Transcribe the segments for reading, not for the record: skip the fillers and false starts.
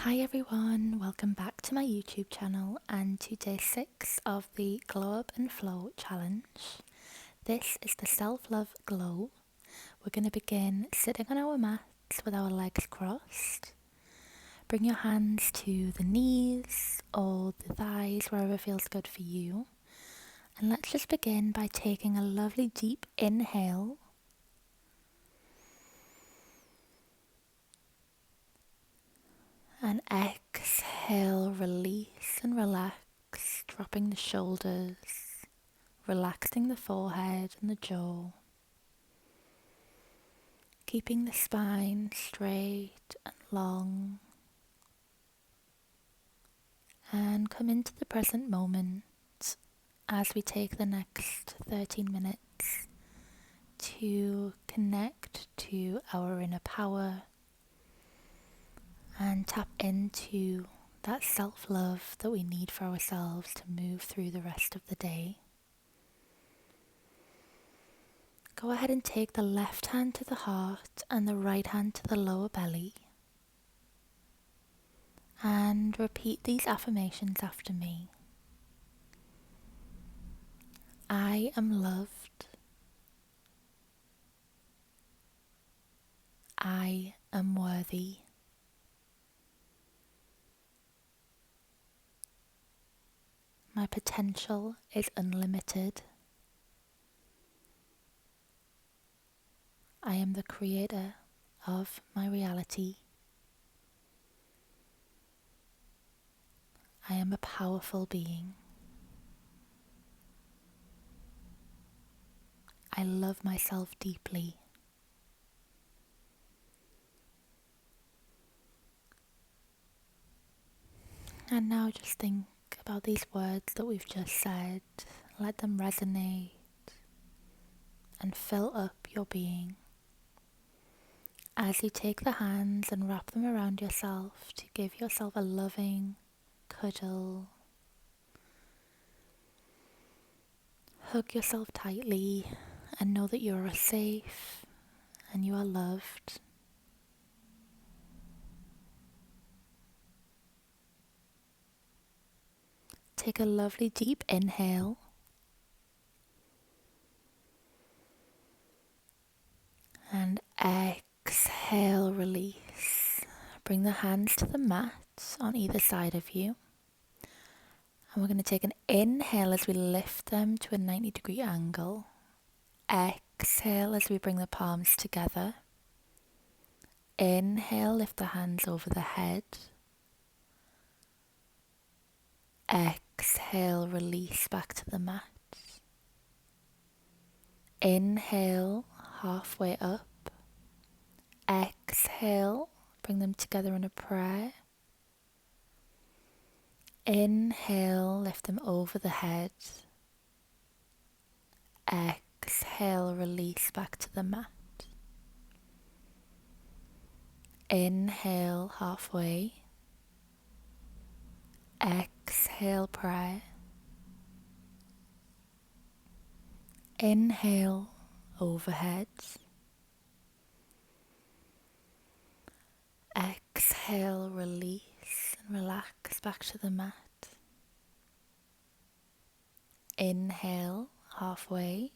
Hi everyone, welcome back to my YouTube channel and to day 6 of the Glow Up and Flow challenge. This is the self-love glow. We're going to begin sitting on our mats with our legs crossed. Bring your hands to the knees or the thighs, wherever feels good for you. And let's just begin by taking a lovely deep inhale. And exhale, release and relax, dropping the shoulders, relaxing the forehead and the jaw, keeping the spine straight and long, and come into the present moment as we take the next 13 minutes to connect to our inner power and tap into that self-love that we need for ourselves to move through the rest of the day. Go ahead and take the left hand to the heart and the right hand to the lower belly. And repeat these affirmations after me. I am loved. I am worthy. My potential is unlimited. I am the creator of my reality. I am a powerful being. I love myself deeply. And now just think about these words that we've just said. Let them resonate and fill up your being. As you take the hands and wrap them around yourself to give yourself a loving cuddle. Hug yourself tightly and know that you are safe and you are loved. Take a lovely deep inhale. And exhale, release. Bring the hands to the mat on either side of you. And we're going to take an inhale as we lift them to a 90-degree angle. Exhale as we bring the palms together. Inhale, lift the hands over the head. Exhale, release back to the mat. Inhale, halfway up. Exhale, bring them together in a prayer. Inhale, lift them over the head. Exhale, release back to the mat. Inhale, halfway. Exhale, prayer. Inhale, overhead. Exhale, release and relax back to the mat. Inhale, halfway.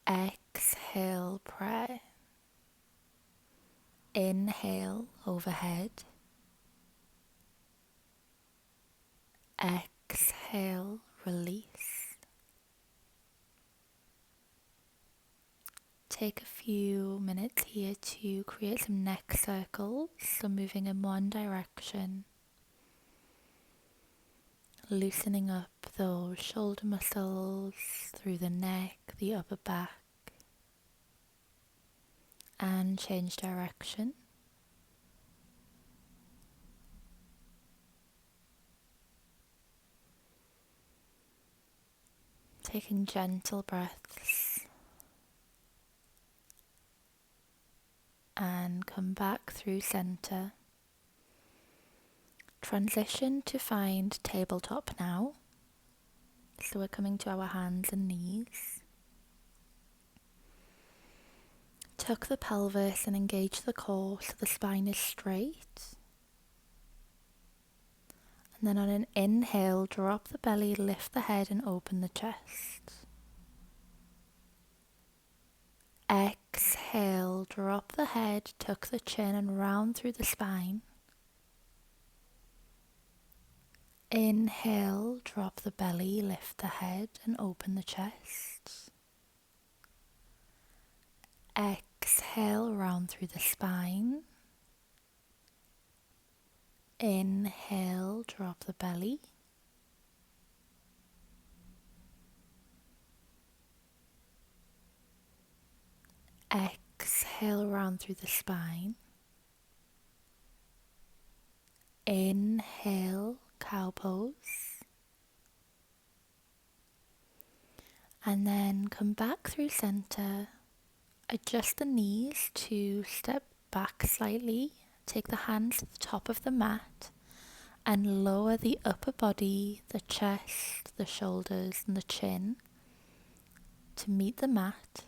Exhale, prayer. Inhale, overhead. Exhale, release. Take a few minutes here to create some neck circles, so moving in one direction, loosening up those shoulder muscles through the neck, the upper back, and change direction. Taking gentle breaths. And come back through center. Transition to find tabletop now. So we're coming to our hands and knees. Tuck the pelvis and engage the core so the spine is straight. And then on an inhale, drop the belly, lift the head and open the chest. Exhale, drop the head, tuck the chin and round through the spine. Inhale, drop the belly, lift the head and open the chest. Exhale, round through the spine. Inhale, drop the belly. Exhale, round through the spine. Inhale, cow pose. And then come back through center. Adjust the knees to step back slightly. Take the hands to the top of the mat and lower the upper body, the chest, the shoulders and the chin to meet the mat.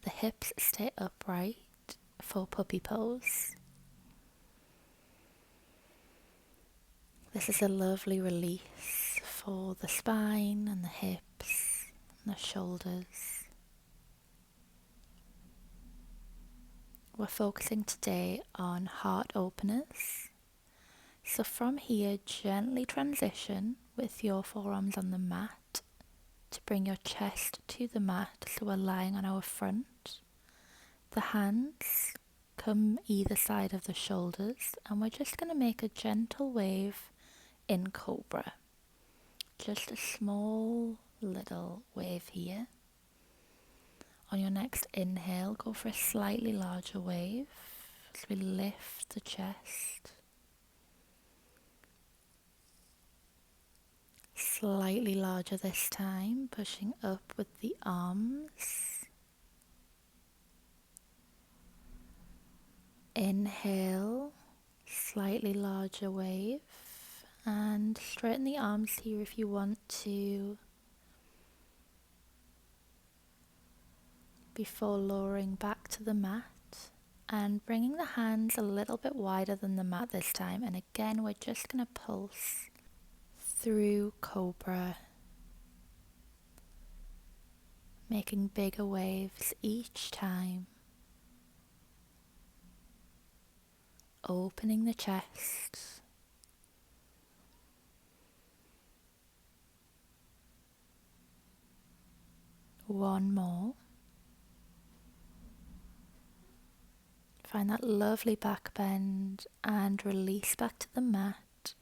The hips stay upright for puppy pose. This is a lovely release for the spine and the hips and the shoulders. We're focusing today on heart openers. So from here, gently transition with your forearms on the mat to bring your chest to the mat so we're lying on our front. The hands come either side of the shoulders and we're just going to make a gentle wave in Cobra. Just a small little wave here. On your next inhale, go for a slightly larger wave as we lift the chest. Slightly larger this time, pushing up with the arms. Inhale, slightly larger wave, and straighten the arms here if you want to, before lowering back to the mat and bringing the hands a little bit wider than the mat this time. And again, we're just going to pulse through Cobra, making bigger waves each time, opening the chest. One more. Find that lovely back bend and release back to the mat.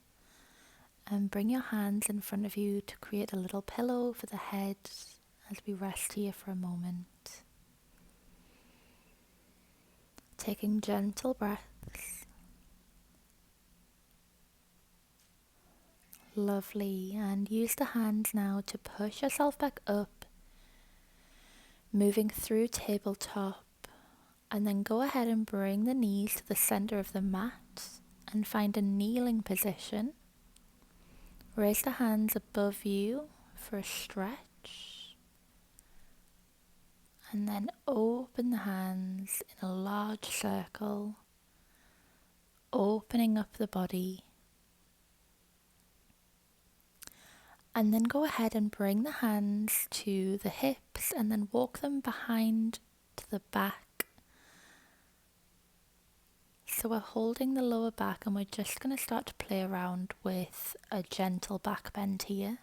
And bring your hands in front of you to create a little pillow for the head as we rest here for a moment. Taking gentle breaths. Lovely. And use the hands now to push yourself back up, moving through tabletop. And then go ahead and bring the knees to the center of the mat and find a kneeling position. Raise the hands above you for a stretch. And then open the hands in a large circle, opening up the body. And then go ahead and bring the hands to the hips and then walk them behind to the back. So we're holding the lower back and we're just going to start to play around with a gentle back bend here.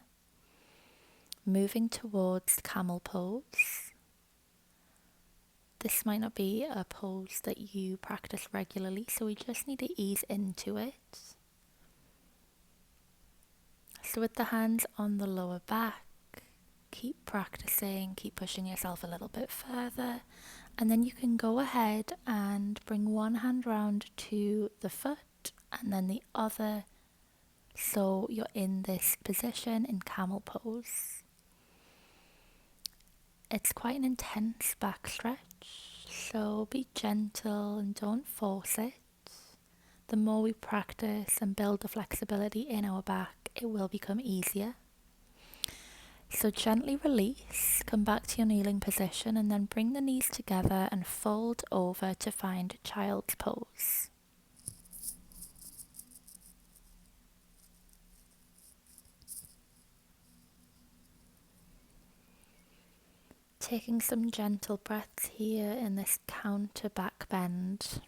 Moving towards camel pose. This might not be a pose that you practice regularly, so we just need to ease into it. So with the hands on the lower back, keep practicing, keep pushing yourself a little bit further. And then you can go ahead and bring one hand round to the foot and then the other, so you're in this position in camel pose. It's quite an intense back stretch, so be gentle and don't force it. The more we practice and build the flexibility in our back, it will become easier. So gently release, come back to your kneeling position and then bring the knees together and fold over to find child's pose. Taking some gentle breaths here in this counter back bend.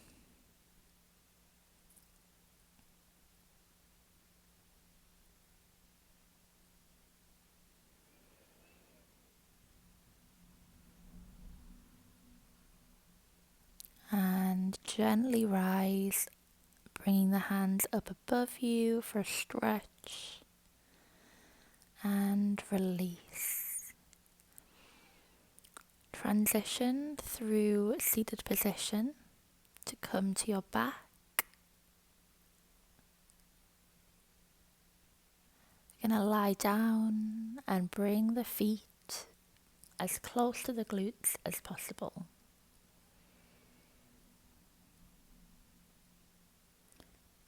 And gently rise, bringing the hands up above you for a stretch and release. Transition through seated position to come to your back. You're going to lie down and bring the feet as close to the glutes as possible.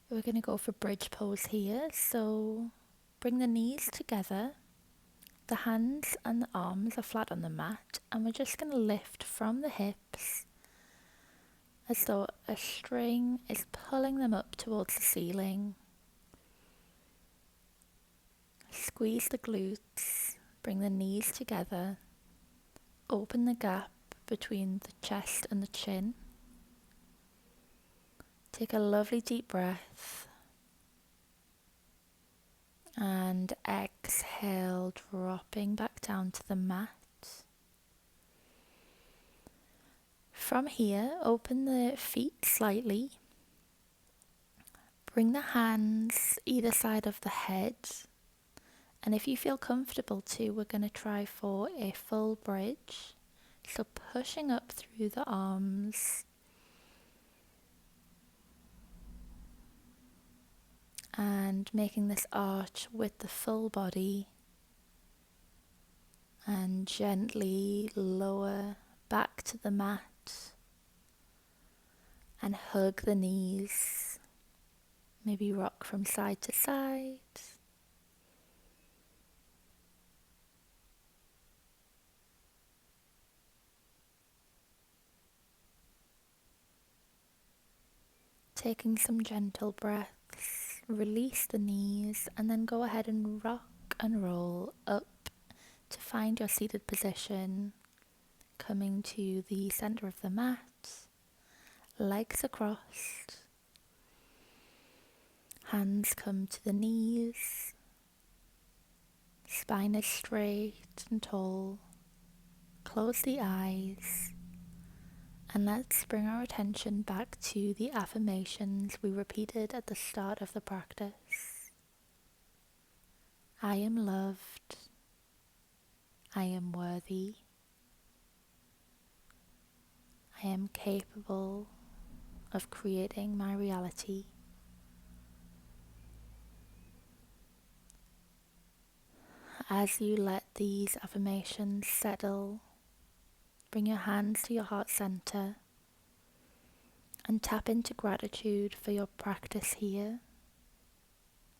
We're going to go for bridge pose here, so bring the knees together, the hands and the arms are flat on the mat, and we're just going to lift from the hips as though a string is pulling them up towards the ceiling. Squeeze the glutes, bring the knees together, open the gap between the chest and the chin. Take a lovely deep breath and exhale, dropping back down to the mat. From here, open the feet slightly. Bring the hands either side of the head. And if you feel comfortable too, we're going to try for a full bridge. So pushing up through the arms. And making this arch with the full body. And gently lower back to the mat. And hug the knees. Maybe rock from side to side. Taking some gentle breaths, release the knees and then go ahead and rock and roll up to find your seated position, coming to the center of the mat, legs across, hands come to the knees, spine is straight and tall, close the eyes. And let's bring our attention back to the affirmations we repeated at the start of the practice. I am loved. I am worthy. I am capable of creating my reality. As you let these affirmations settle, bring your hands to your heart center and tap into gratitude for your practice here,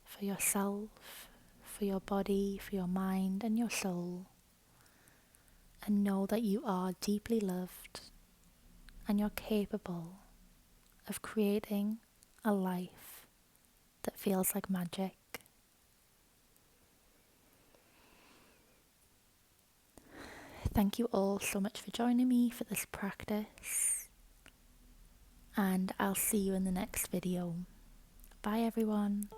for yourself, for your body, for your mind and your soul. And know that you are deeply loved and you're capable of creating a life that feels like magic. Thank you all so much for joining me for this practice, and I'll see you in the next video. Bye everyone.